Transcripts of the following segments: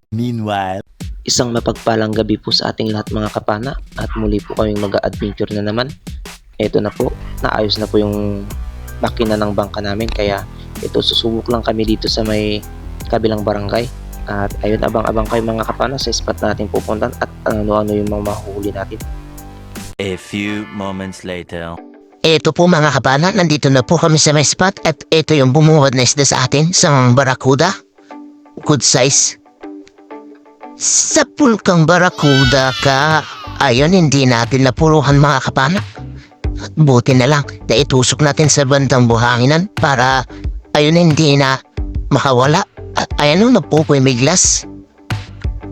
Meanwhile, Isang mapagpalang gabi po sa ating lahat mga kapana at muli po kaming mag-adventure na naman. Ito na po, naayos na po yung makina ng bangka namin kaya ito susubok lang kami dito sa may kabilang barangay. At ayun, abang-abang kayo mga kapana sa spot natin pupuntan at ano-ano yung mga mahuhuli natin. a few moments later. Ito po mga kapana, nandito na po kami sa may spot at ito yung bumuhat na isda sa atin, isang barakuda. Good size. Sa pulkang barakuda ka, ayun hindi natin napuruhan mga kapana. At buti na lang na itusok natin sa bandang buhanginan para ayun hindi na makawala. At ayun napupoy may glass.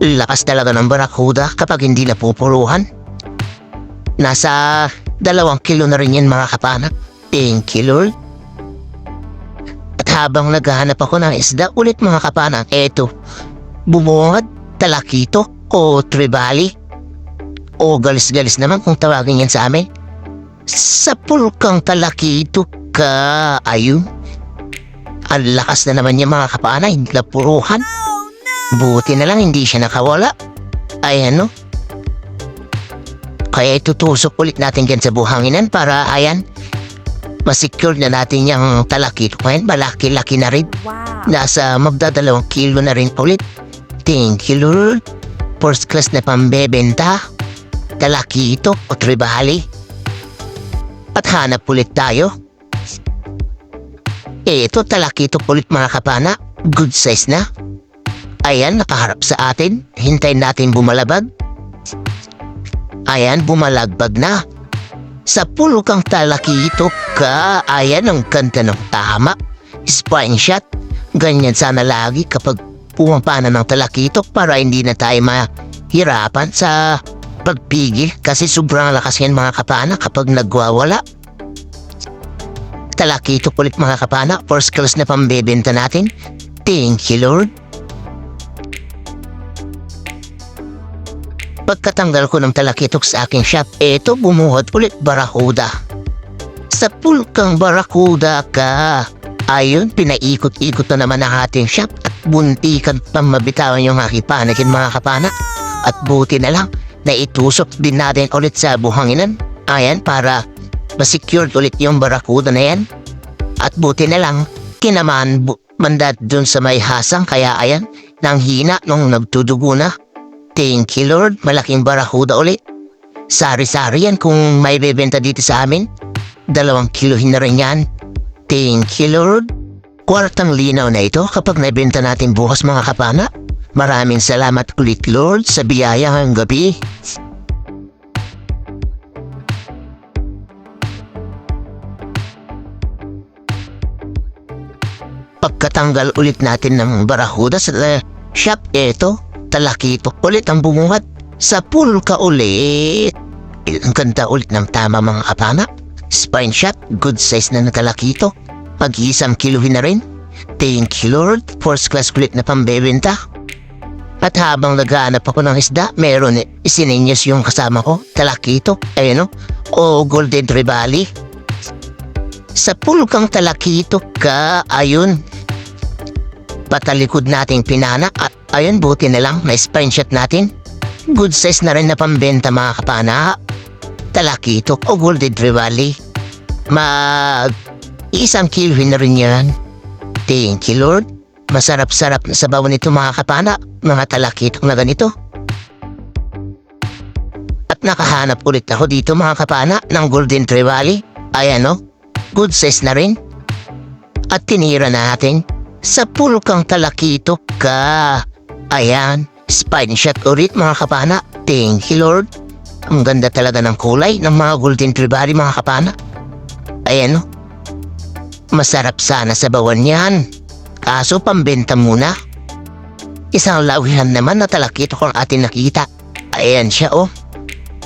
Lakas talaga ng barakuda kapag hindi napupuruhan. Nasa 2 kilo na rin yan mga kapana. Thank you Lord. At habang naghahanap ako ng isda ulit mga kapana, eto, bumungad, talakito o tribali. O galis-galis naman kung tawagin yan sa amin. Sa pulkang talakito ka, ayun. Ang lakas na naman yung mga kapana, hindi na puruhan. Buti na lang hindi siya nakawala. Ayan no. Kaya itutusok ulit natin yan sa buhanginan para ayan, masecure na natin yung talakito ngayon. Malaki-laki na rin. Nasa magda2 kilo na rin ulit. Thank you Lord. First class na pambebenta. Talakito o tribali. At hanap ulit tayo. Ito talakito ulit mga kapana. Good size na. Ayan, nakaharap sa atin. Hintayin natin bumalabag. Ayan, bumalagbag na. Sa pulkang talakito ka. Ayan, ang ganda ng tama. Spine shot. Ganyan sana lagi kapag pumapana ng talakito para hindi na tayo mahirapan sa pagpigil kasi sobrang lakas yan mga kapana kapag nagwawala. Talakito ulit mga kapana, first class na pambebenta natin. Thank you Lord. Pagkatanggal ko ng talakitok sa aking shop, eto bumuhat ulit barakuda. Sa pulkang barakuda ka. Ayun, pinaikot-ikot na naman ang ating shop at buntikan pang mabitawan yung aking panakin mga kapana. At buti na lang na itusok din natin ulit sa buhanginan. Ayan, para ma-secured ulit yung barakuda na yan. At buti na lang, kinaman mandat dun sa may hasang kaya ayan, nang hina nung nagtudugo na. Thank you Lord, malaking barakuda ulit. Sari-sari yan kung may bebenta dito sa amin. 2 kilohin na rin yan. Thank you Lord. Kwartang linaw na ito kapag naibenta natin bukas mga kapana. Maraming salamat ulit Lord sa biyaya ng gabi. Pagkatanggal ulit natin ng barakuda sa shop, eto, talakito ulit ang bumuhat. Sa pulka ulit. Ang ganda ulit ng tama mga kapana. Spine shot, good size na talakito. Mag-1 kilohin na rin. Thank you Lord, first class ulit na pambebenta. At habang naghahanap ako ng isda, meron isininyos yung kasama ko, talakito, ayun o golden tribali. Sa pulkang talakito ka, ayun. Patalikod nating pinana at ayun, buti na lang, may spine shot natin. Good size na rin na pambenta mga kapana. Talakito o golden tribali. Mag-1 kilohin na rin yan. Thank you Lord. Masarap-sarap na sabaw nito mga kapana, mga talakito na ganito. At nakahanap ulit ako dito mga kapana ng golden tribali. Ayan good size na rin. At tinira natin sa pulkang talakito ka. Ayan, spine shot ulit mga kapana. Thank you Lord. Ang ganda talaga ng kulay ng mga golden tribali mga kapana. Ayan masarap sana sabawan yan. Kaso pambenta muna. Isang lawihan naman na talakito kung atin nakita. Ayan siya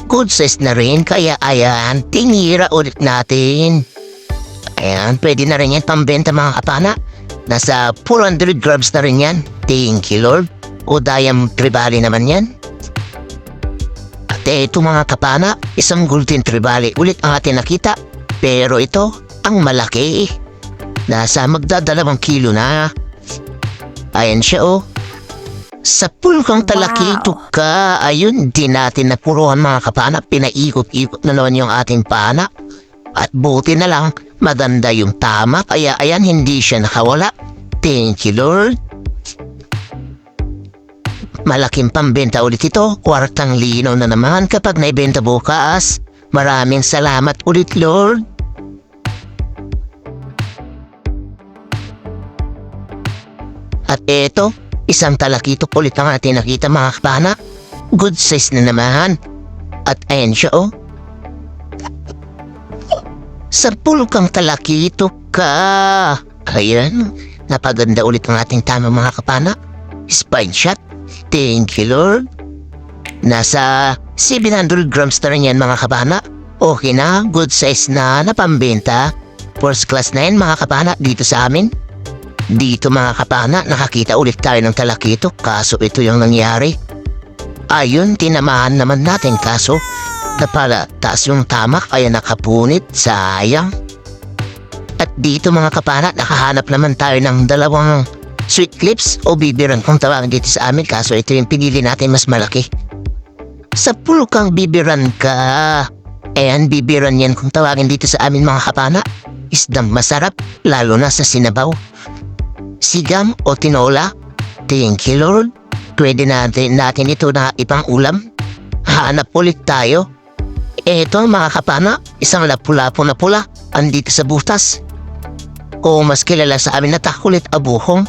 good size na rin kaya ayan, tinira ulit natin. Ayan, pwede na rin yan pambenta mga kapana. Nasa 400 grams na rin yan. Thank you Lord. O dayam tribali naman yan. At ito mga kapana, isang golden tribali ulit ang atin nakita. Pero ito, ang malaki. Nasa magda2 kilo na. Ayan siya Sa pulkang talakito ka, ayun, di natin napuruhan mga kapana. Pinaikot-ikot na naman yung ating pana. At buti na lang, maganda yung tama. Kaya ayan, hindi siya nakawala. Thank you, Lord. Malaking pambenta ulit ito. Kwartang linaw na naman kapag naibenta bukas. Maraming salamat ulit, Lord. At eto, isang talakito ulit ang ating nakita mga kapana. Good size na naman. At ayan siya oh. Sa pulkang talakito ka. Ayan, napaganda ulit ang ating tama mga kapana. Spine shot. Thank you, Lord. Nasa 700 grams na rin yan mga kapana. Okay na, good size na napambenta. First class na yan mga kapana dito sa amin. Dito mga kapana, nakakita ulit tayo ng talakito kaso ito yung nangyari. Ayun, tinamaan naman natin kaso napala taas yung tama kaya nakapunit, sayang. At dito mga kapana, nakahanap naman tayo ng dalawang sweet lips o bibiran kung tawagin dito sa amin kaso ito yung pinili natin mas malaki. Sa pulkang bibiran ka. Ayan, bibiran yan kung tawagin dito sa amin mga kapana. Isdang masarap, lalo na sa sinabaw. Sigam o tinola. Thank you, Lord. Pwede natin ito na ipang ulam. Hanap ulit tayo. Eto mga kapana, isang lapu-lapu na pula. Andito sa butas. O mas kilala sa amin na takulit abuhong.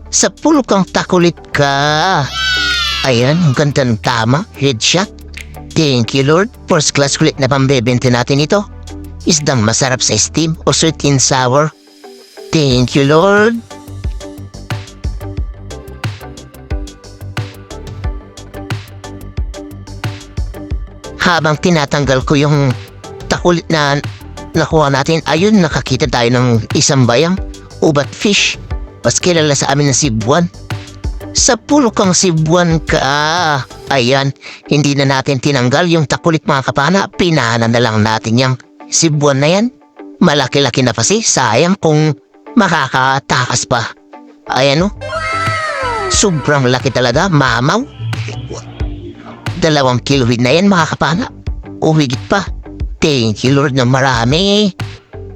Sa pulkang takulit ka. Ayan, ang ganda ng tama. Headshot. Thank you, Lord. First class kulit na pambebente natin ito. Isdang masarap sa steam o sweet and sour. Thank you, Lord. Habang tinatanggal ko yung takulit na nakuha natin, ayun, nakakita tayo ng isang bayang ubat fish. Mas kilala sa amin na Cebuan. Sa pulkang Cebuan ka. Ayan, hindi na natin tinanggal yung takulit mga kapana. Pinahanan na lang natin yung Cebuan na yan. Malaki-laki na kasi, sayang kung makakatakas pa. Ayan o. Sobrang laki talaga, mamaw. 2 kiloid na yan mga kapana. O higit pa. Thank you, Lord, na marami.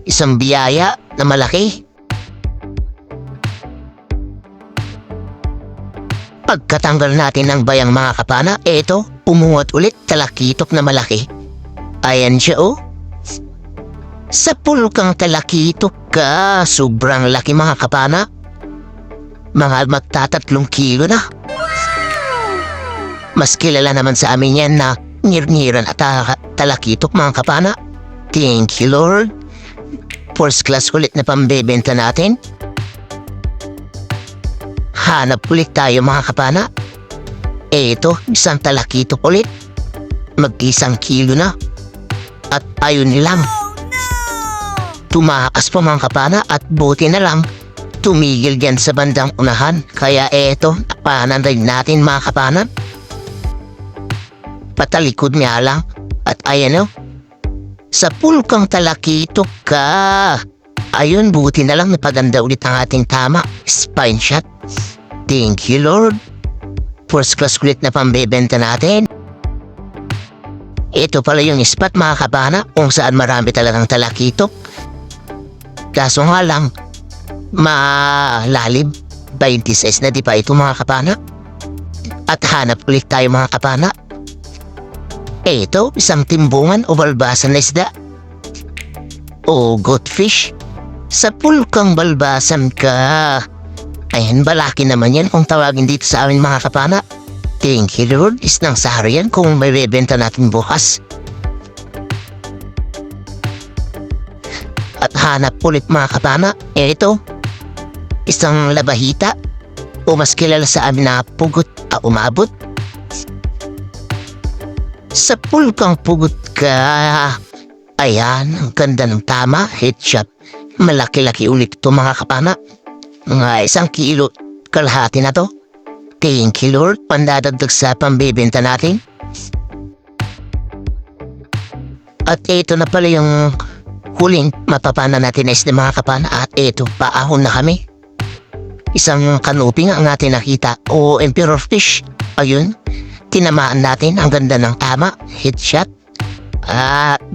Isang biyaya na malaki. Pagkatanggal natin ng bayang mga kapana, eto, umungot ulit talakitok na malaki. Ayan siya oh. Sa pulkang talakitok ka, sobrang laki mga kapana. Mga magta3 kilo na. Mas kilala naman sa amin yan na ngirngiran at talakitok mga kapana. Thank you, Lord. First class ulit na pambebenta natin. Hanap ulit tayo mga kapana. Eto, isang talakitok ulit. Mag-1 kilo na. At ayun nilang. Tumakas pa mga kapana at buti na lang tumigil dyan sa bandang unahan. Kaya eto, napanan rin natin mga kapana. Patalikod nga lang. At ayan o. Sa pulkang talakitok ka. Ayun, buti na lang napaganda ulit ang ating tama. Spine shot. Thank you, Lord. First class ulit na pambebenta natin. Ito pala yung spot mga kapana kung saan marami talagang talakitok. Kaso nga lang, malalim. 26 na di pa ito mga kapana. At hanap ulit tayo mga kapana. Ito, isang timbungan o balbasan na isda. O goldfish. Sa pulkang balbasan ka. Ayan, balaki naman yan kung tawagin dito sa amin mga kapana. Thank you, Lord. Isnang sahara yan kung may bebenta natin bukas. At hanap ulit mga kapana. Ito, isang labahita o mas kilala sa amin na pugot umabot. Sa pulkang pugot ka. Ayan, ang ganda ng tama. Headshot. Malaki-laki ulit ito mga kapana. Mga 1 kilo kalahati na to. Thank you, Lord. Pandadagdag sa pambebenta natin. At ito na pala yung huling mapapana natin na isda mga kapana. At ito, paahon na kami. isang kanuping ang ating nakita o emperor fish. Ayun, tinamaan natin. Ang ganda ng tama, headshot.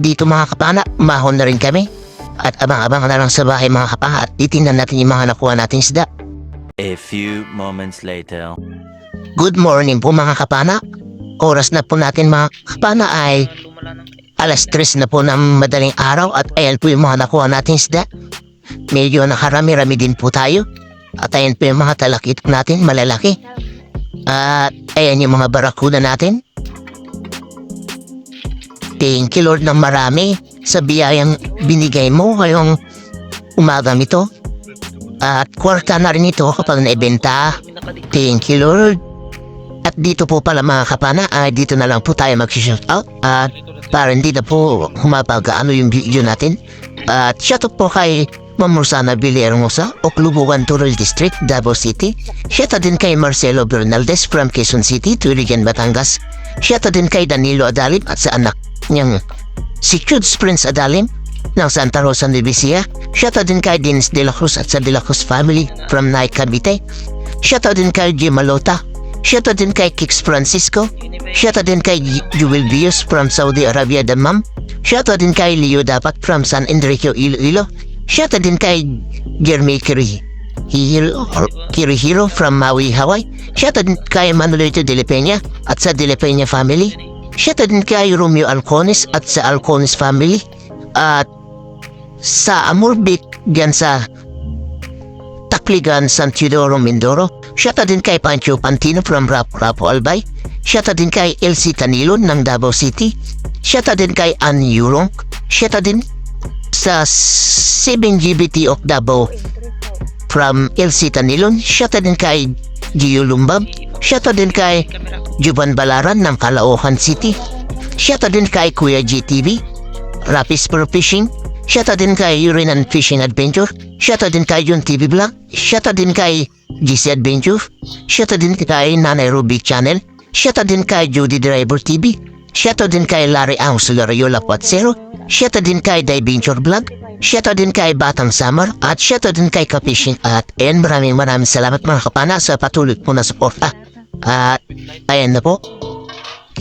Dito mga kapana, mahon na rin kami. At abang-abang na lang sa bahay mga kapana at titingnan natin yung mga nakuha nating isda. A few moments later. Good morning po mga kapana. Oras na po natin mga kapana ay alas 3 na po ng madaling araw at ayan po yung mga nakuha nating isda. Medyo nakarami-rami din po tayo. At ayan po yung mga talakit natin, malalaki. At ayan yung mga barakuda natin. Thank you Lord ng marami sa biyayang binigay mo ngayong umaga nito. At kwarta na rin ito kapag naibenta. Thank you Lord. At dito po pala mga kapana, dito na lang po tayo mag-shoutout. At para hindi na po humapag-ano yung video natin. At shoutout po kay Ma'am Rosana Villahermosa, Oclubugan Tural District, Davao City. Shoutout din kay Marcelo Bernaldez from Quezon City, Tuligan, Batangas. Shoutout din kay Danilo Adalim at sa anak niyang si Chuds Prince Adalim ng Santa Rosa Nuecia. Shoutout din kay Dins De La Cruz at sa De La Cruz family from Nay Cavite. Shoutout din kay Jim Malota. Shoutout din kay Kix Francisco. Shoutout din kay Jewel Bios from Saudi Arabia, Dammam. Shoutout din kay Leo Dapat from San Enrique, Iloilo. Shoutout din kay Jeremy Kirihiro from Maui, Hawaii. Shoutout din kay Manolito De La Peña at sa De La Peña family. Shoutout din kay Romeo Alcones at sa Alcones family. At sa Amorbik dyan sa Takligan, San Teodoro, Mindoro. Shoutout din kay Pancho Pantino from Rapo Albay. Shoutout din kay LC Tanilon ng Davao City. Shoutout din kay Ann Yurong. Shoutout din sa 7GBT of Davao from LC Tanilon. Shoutout din kay Gio Lumbab. Shoutout din kay Juban Balaran ng Caloocan City. Shoutout din kay Kuya GTV, Rapis Pro Fishing. Shoutout din kay Urinan Fishing Adventure. Shoutout din kay Jun TV Vlog. Shoutout din kay GC Adventure. Shoutout din kay Nanay Ruby Channel. Shoutout din kay Judy Driver TV. Shoutout din kay Larry Angelo Rayola Patsero. Shoutout din kay Diventure Vlog. Shoutout din kay Batang Summer. At shoutout din kay Kapishing. At maraming salamat mga kapana sa patuloy po na suporta. At ayan na po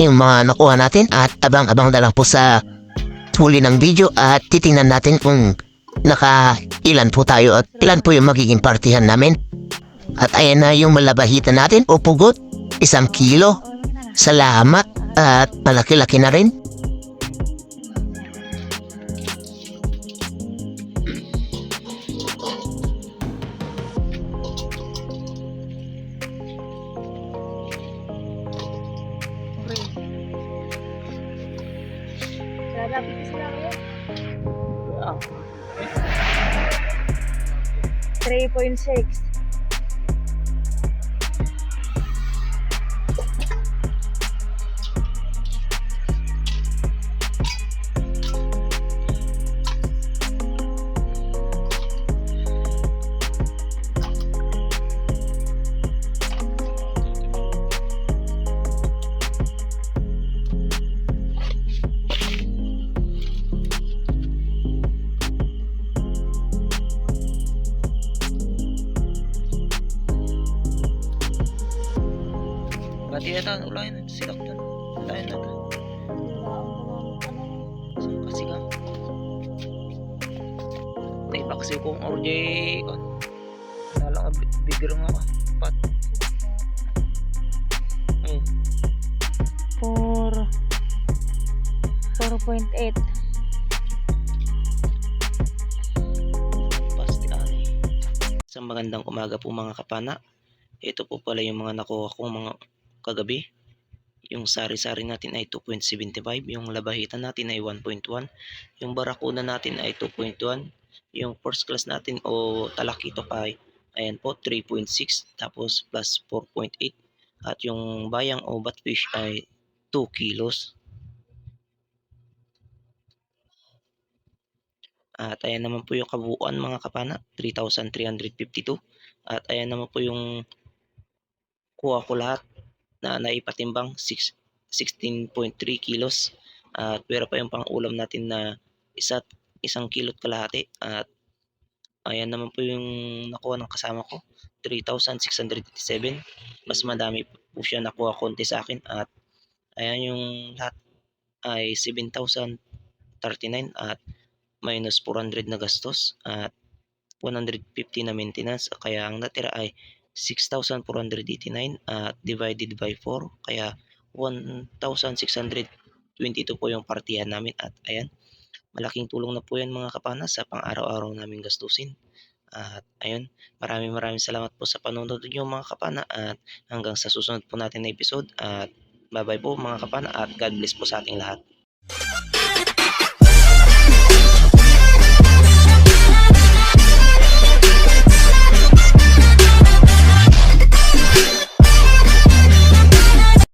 yung mga nakuha natin. At abang-abang na lang po sa huli ng video at titingnan natin kung ilan po tayo at ilan po yung magiging partihan namin. At ayan na yung malabahitan natin o pugot, 1 kilo. Salamat at malaki-laki na rin. Oh. 3.6. Pati yata, ulayan na silak doon. Ulayan na doon. Kasi ka. Naipaksi kong RJ kon. Wala nga bigger nga ka. Pat. 4.8. Pasti ani. Isang magandang umaga po mga kapana. Ito po pala yung mga nakuha kong mga kagabi. Yung sari-sari natin ay 2.75, yung labahitan natin ay 1.1, yung barakuna natin ay 2.1, yung first class natin o talakito ay ayan po 3.6 tapos plus 4.8 at yung bayang o batfish ay 2 kilos. At ayan naman po yung kabuuan mga kapana, 3,352. At ayan naman po yung kuha ko lahat na naipatimbang 16.3 kilos. At pero pa yung pang-ulam natin na 1 kilot kalahati. At ayan naman po yung nakuha ng kasama ko, 3,687. Mas madami po siya nakuha konti sa akin at ayan yung lahat ay 7,039 at minus 400 na gastos at 150 na maintenance kaya ang natira ay 6,489 at divided by 4 kaya 1,622 po yung partihan namin at ayan malaking tulong na po yan mga kapana sa pang-araw-araw naming gastusin. At ayun, maraming salamat po sa panonood niyo mga kapana at hanggang sa susunod po natin na episode at bye bye po mga kapana at God bless po sa ating lahat.